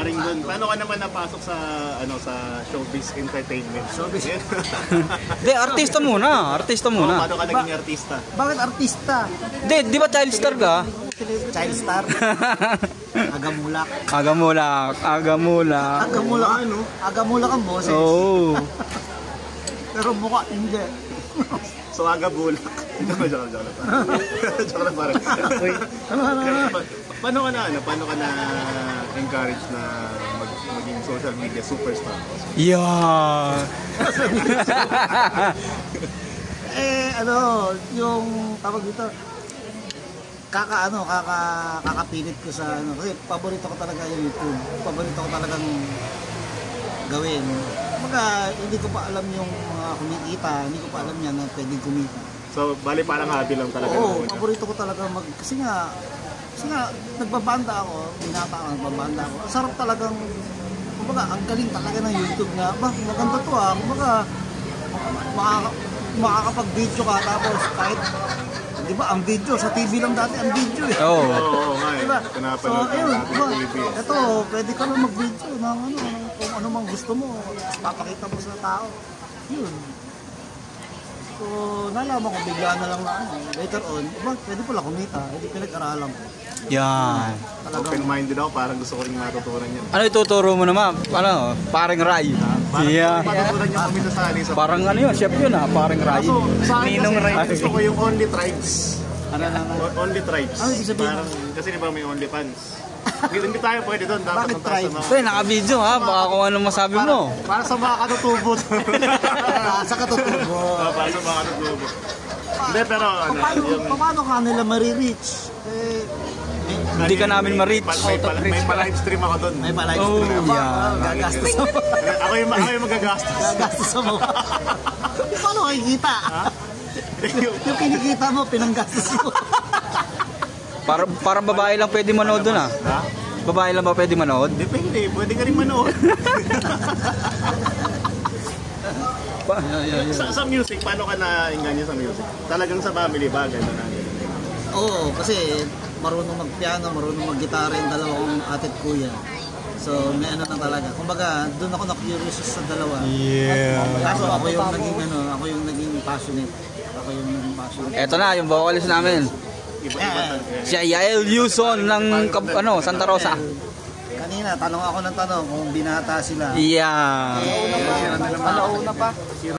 paring doon. Paano ka naman napasok sa sa showbiz entertainment? Showbiz. Di, artista muna. Artista muna. Paano ka naging artista? Bakit artista? Di ba child star ka? Child star. Agamulak. Agamulak. Agamulak. Agamulak ano? Agamulak ang boses. Oo. Pero mukha hindi. So agabulak. Joke lang. Joke lang parang. Paano ka na encourage na maging social media superstar? Yeah. Yung tawag dito, kakapilit ko sa kasi paborito ko talaga yung YouTube. Paborito ko talagang gawin. Hindi ko pa alam yung mga kumikita, hindi ko pa alam yan na pwedeng kumita. So, bali parang hobby lang talaga. Oo, paborito ko talaga kasi nga nagbabanda ako, binata ako, nagbabanda ako. Sarap talagang, ang galing talaga ng YouTube na, maganda to makakapag-video ka tapos kahit, di ba, ang video, sa TV lang dati ang video eh. Oo. Nga eh. Diba? So, ayun, TV. ito, pwede ka lang mag-video ng kung ano mang gusto mo, papakita mo sa tao. Yun. So, nalaman ko, bigla na lang na later on, pwede pala kumita, hindi pinag-aralan ko. Yan. Open-minded ako, parang gusto ko rin matutunan yan. Ano ituturo mo naman? Parang Ray. Yeah. Matutunan niya kami sa Parang yun, chef yun parang Ray. Ninong Ray. Gusto ko yung Only Tribes. Only Tribes. Ano ibig sabihin? Kasi di ba may Only Fans? Hindi tayo pwede doon. Bakit tribes? Naka-video baka kung ano masabi mo. Para sa mga katutubot. Sa katutubot. Para sa mga katutubot. Hindi, pero paano ka nila marireach? Hindi ka namin ma-reach. May pa-live stream ako doon. May pa-live stream. Gagastos mo. Ako yung magagastos. Gagastos mo. Paano kikita? Yung kinikita mo, pinanggastos mo. Parang babae lang pwede manood doon Babae lang ba pwede manood? Depende, pwede ka rin manood. Sa music, paano ka na-engganyo sa music? Talagang sa family ba? Gano'n na. Oo, kasi marunong mag-piano, marunong mag-gitara yung dalawang atit kuya. So, may na talaga. Kumbaga, doon ako na-curious sa dalawa. Yeah. Kaso ako yung naging passionate. Eto na, yung vocalist namin. Si Yael Yuson ng Santa Rosa. Kanina, tanong ako ng tanong kung binata sila. Yeah. Alauna pa.